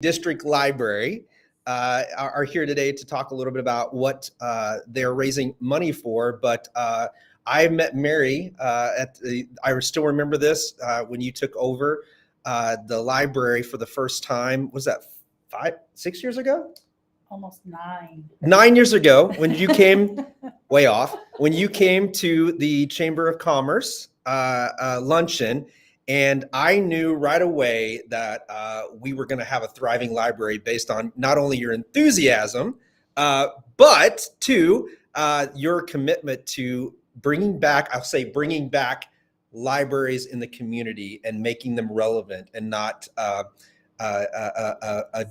District Library are here today to talk a little bit about what they're raising money for. But I met Mary I still remember this when you took over the library for the first time. Was that 6 years ago? Almost 9. 9 years ago when you came, way off, when you came to the Chamber of Commerce luncheon. And I knew right away that we were going to have a thriving library based on not only your enthusiasm, but to your commitment to bringing back libraries in the community and making them relevant and not a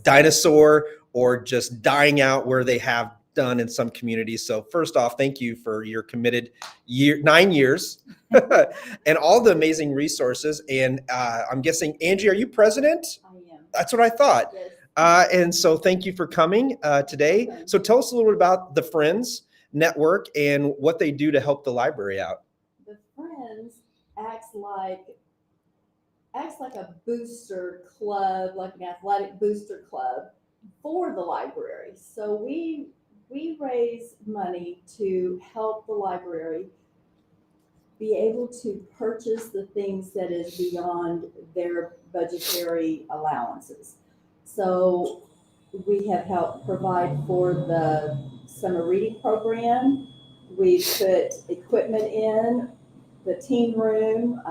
dinosaur or just dying out where they have done in some communities. So first off, thank you for your committed 9 years and all the amazing resources. And I'm guessing, Angie, are you president? I am. That's what I thought. Yes. And so thank you for coming today. So tell us a little bit about the Friends Network and what they do to help the library out. The Friends acts like a booster club, like an athletic booster club for the library. So we raise money to help the library be able to purchase the things that is beyond their budgetary allowances. So we have helped provide for the summer reading program. We put equipment in the teen room.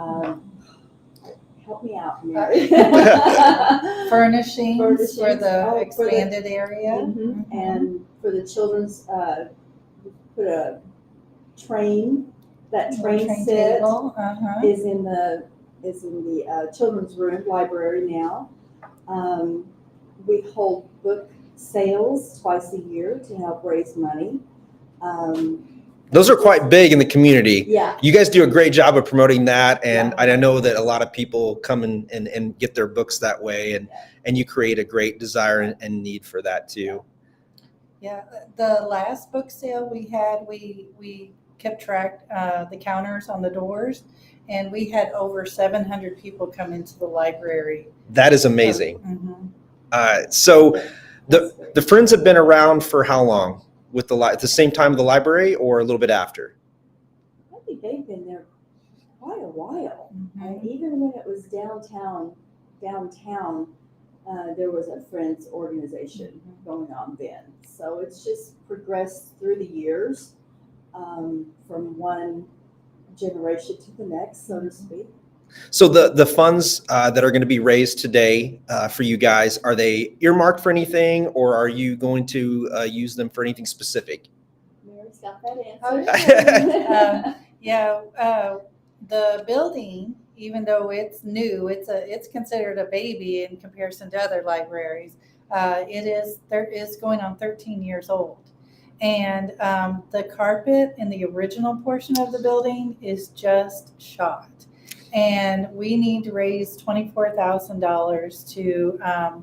Help me out, Mary. Furnishings for the expanded area. Mm-hmm. And for the children's, put a train. That train set is in the children's room library now. We hold book sales twice a year to help raise money. Those are quite big in the community. Yeah. You guys do a great job of promoting that. And I know that a lot of people come and get their books that way. And you create a great desire and need for that too. Yeah. The last book sale we had, we kept track the counters on the doors, and we had over 700 people come into the library. That is amazing. So the Friends have been around for how long? With at the same time of the library or a little bit after? I think they've been there quite a while. And even when it was downtown, there was a Friends organization going on then. So it's just progressed through the years, from one generation to the next, so to speak. So the funds that are going to be raised today for you guys, are they earmarked for anything, or are you going to use them for anything specific? Mary's got that answer. The building, even though it's new, it's considered a baby in comparison to other libraries. There is going on 13 years old. And the carpet in the original portion of the building is just shot. And we need to raise $24,000 to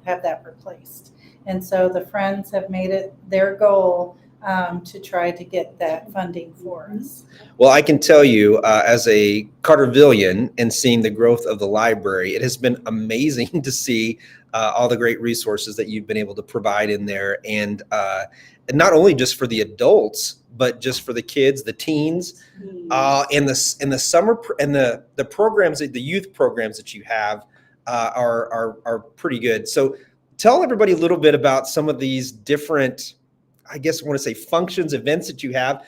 have that replaced. And so the Friends have made it their goal to try to get that funding for us. Well, I can tell you as a Cartervillian and seeing the growth of the library, it has been amazing to see all the great resources that you've been able to provide in there. And not only just for the adults, but just for the kids, the teens, and the summer and the programs, the youth programs that you have are pretty good. So tell everybody a little bit about some of these different, I guess I want to say functions, events that you have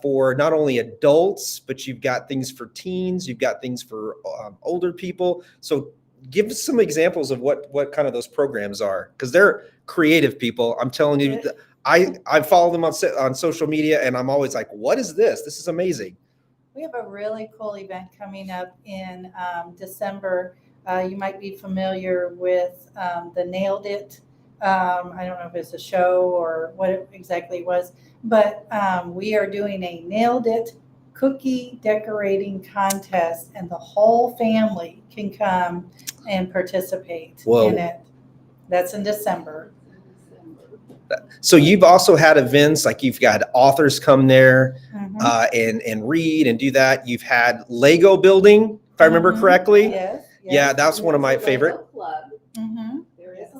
for not only adults, but you've got things for teens, you've got things for older people. So give us some examples of what kind of those programs are, because they're creative people. I'm telling you, I follow them on social media, and I'm always like, what is this? This is amazing. We have a really cool event coming up in December. You might be familiar with the Nailed It. I don't know if it's a show or what it exactly was, but we are doing a Nailed It cookie decorating contest, and the whole family can come and participate in it. That's in December. So you've also had events like you've got authors come there and read and do that. You've had Lego building, if I remember correctly. Yes. Yeah, that's one of my favorite. Club. There is a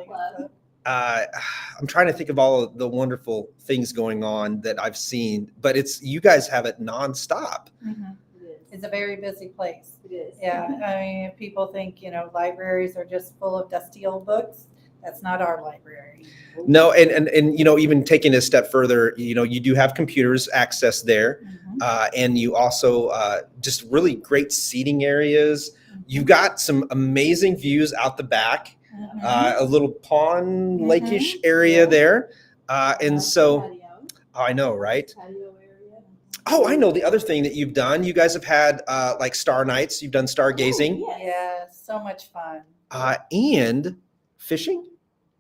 Club. I'm trying to think of all of the wonderful things going on that I've seen, but you guys have it nonstop. Mhm. It is. It's a very busy place. It is. Yeah, I mean, if people think, libraries are just full of dusty old books. That's not our library. No, and even taking it a step further, you do have computers access there, Mhm. and you also just really great seating areas. You've got some amazing views out the back, Mhm. a little pond, Mhm. lakeish area Yeah. there, and so Patio. I know, right? Patio area. Oh, I know the other thing that you've done. You guys have had like star nights. You've done stargazing, Oh, yes. Yeah, so much fun. and fishing.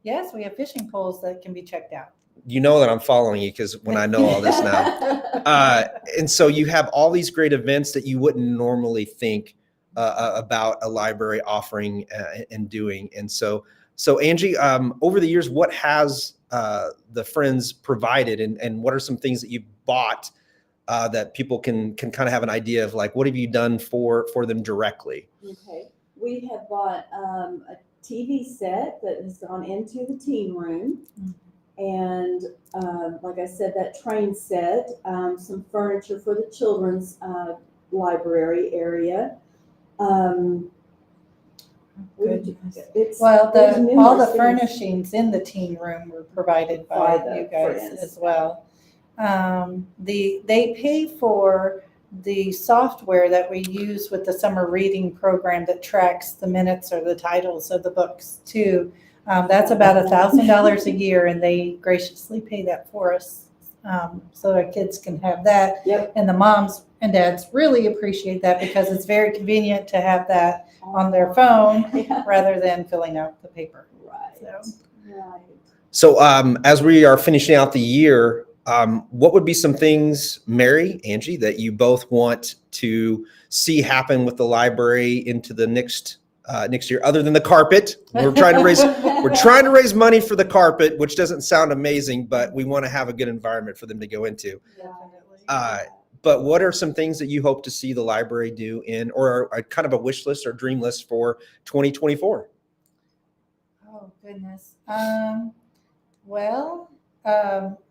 Yes, we have fishing poles that can be checked out. You know that I'm following you because when I know all this now. And so you have all these great events that you wouldn't normally think about a library offering and doing. And so Angie, over the years, what has the Friends provided, and what are some things that you bought that people can kind of have an idea of, like, what have you done for them directly? Okay. We have bought a TV set that has gone into the teen room. And like I said, that train set, some furniture for the children's library area. Goodness. It's, Well, there's all the numerous things. furnishings in the teen room were provided by By the you guys Friends. as well. They pay for the software that we use with the summer reading program that tracks the minutes or the titles of the books too. That's about $1,000 a year, and they graciously pay that for us, so our kids can have that. Yep. And the moms and dads really appreciate that because it's very convenient to have that on their phone Yeah. rather than filling out the paper. Right. So. Right. So as we are finishing out the year, what would be some things, Mary, Angie, that you both want to see happen with the library into the next year, other than the carpet? We're trying to raise money for the carpet, which doesn't sound amazing, but we want to have a good environment for them to go into. Definitely. But what are some things that you hope to see the library do or kind of a wish list or dream list for 2024? Oh, goodness. Well,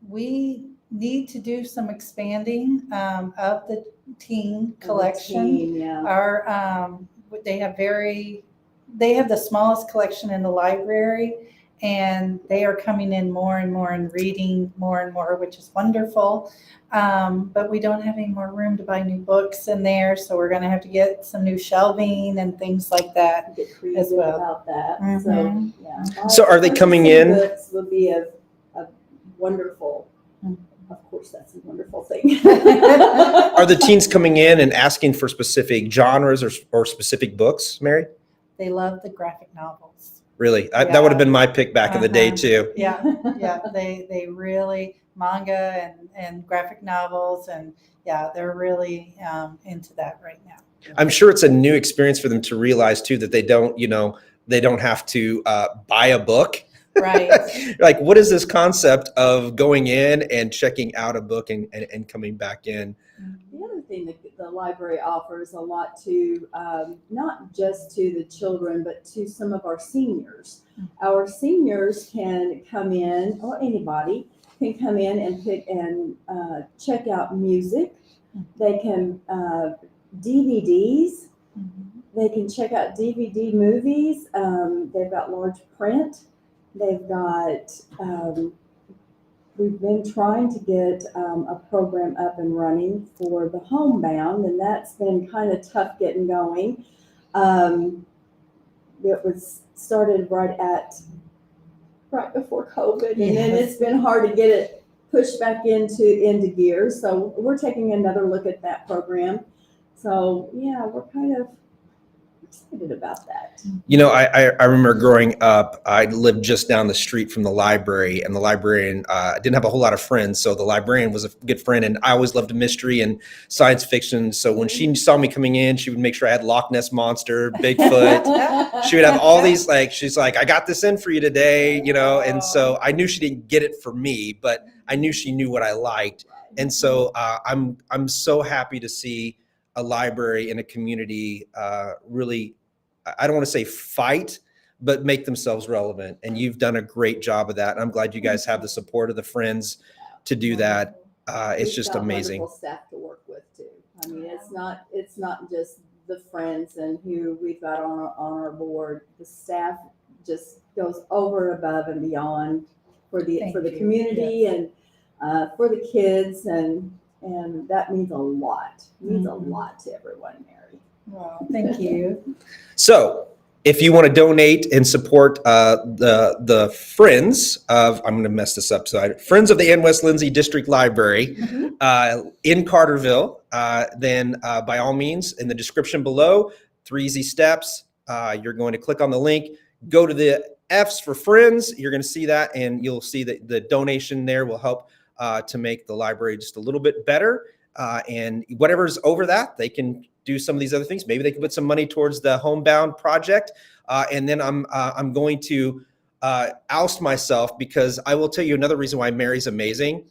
we need to do some expanding of the teen collection. Yeah. Our they have the smallest collection in the library, and they are coming in more and more and reading more and more, which is wonderful. But we don't have any more room to buy new books in there, so we're going to have to get some new shelving and things like that. Get creative as well. about that. Mhm. So, yeah. So are they coming in? Books would be a wonderful. Of course, that's a wonderful thing. Are the teens coming in and asking for specific genres or specific books, Mary? They love the graphic novels. Really? Yeah. That would have been my pick back in the day too. Yeah, yeah. They really manga and graphic novels, and yeah, they're really into that right now. I'm sure it's a new experience for them to realize too that they don't have to buy a book. Right. Like, what is this concept of going in and checking out a book and coming back in? The other thing that the library offers a lot to, not just to the children, but to some of our seniors. Our seniors can come in, or anybody can come in and pick and check out music. They can DVDs. They can check out DVD movies. They've got large print. They've got, we've been trying to get a program up and running for the homebound, and that's been kind of tough getting going. It was started right before COVID, and then it's been hard to get it pushed back into gear. So we're taking another look at that program. So yeah, we're kind of excited about that. I remember growing up, I lived just down the street from the library, and the librarian, I didn't have a whole lot of friends. So the librarian was a good friend, and I always loved mystery and science fiction. So when she saw me coming in, she would make sure I had Loch Ness Monster, Bigfoot. She would have all these, she's like, I got this in for you today, and so I knew she didn't get it for me, but I knew she knew what I liked. And so I'm so happy to see a library in a community really, I don't want to say fight, but make themselves relevant. And you've done a great job of that. And I'm glad you guys have the support of the friends to do that. It's We've just got amazing. Wonderful staff to work with too. I mean, it's not just the friends and who we've got on our board. The staff just goes over, above, and beyond for the Thank you. community and for the kids, and that means a lot. It means a lot to everyone, Mary. Well, thank you. So if you want to donate and support the Friends of, I'm going to mess this up, Friends of the Ann West Lindsey District Library in Carterville, then by all means, in the description below, 3 easy steps. You're going to click on the link, go to the F's for Friends. You're going to see that, and you'll see that the donation there will help to make the library just a little bit better. And whatever's over that, they can do some of these other things. Maybe they can put some money towards the Homebound project. And then I'm going to oust myself, because I will tell you another reason why Mary's amazing.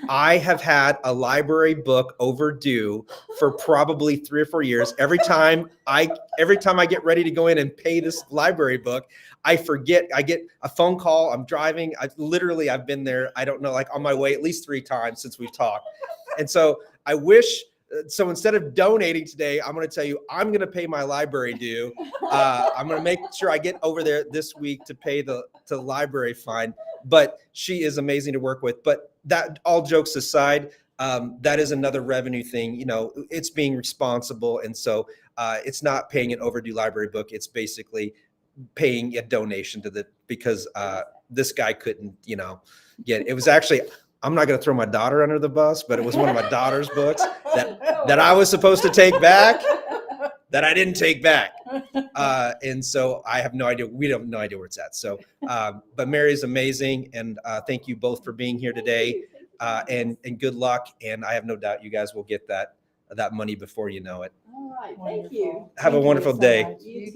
I have had a library book overdue for probably 3 or 4 years. Every time I get ready to go in and pay this library book, I forget. I get a phone call. I'm driving. I've been there, I don't know, like on my way at least 3 times since we've talked. And so I wish, so instead of donating today, I'm going to tell you, I'm going to pay my library due. I'm going to make sure I get over there this week to pay the library fine. But she is amazing to work with. But that, all jokes aside, that is another revenue thing. You know, it's being responsible. And so it's not paying an overdue library book. It's basically paying a donation to because this guy couldn't, get, it was actually, I'm not going to throw my daughter under the bus, but it was one of my daughter's books that I was supposed to take back that I didn't take back. And so I have no idea. We have no idea where it's at. So, but Mary's amazing. And thank you both for being here today. And good luck. And I have no doubt you guys will get that money before you know it. All right. Thank you. Have a wonderful day. You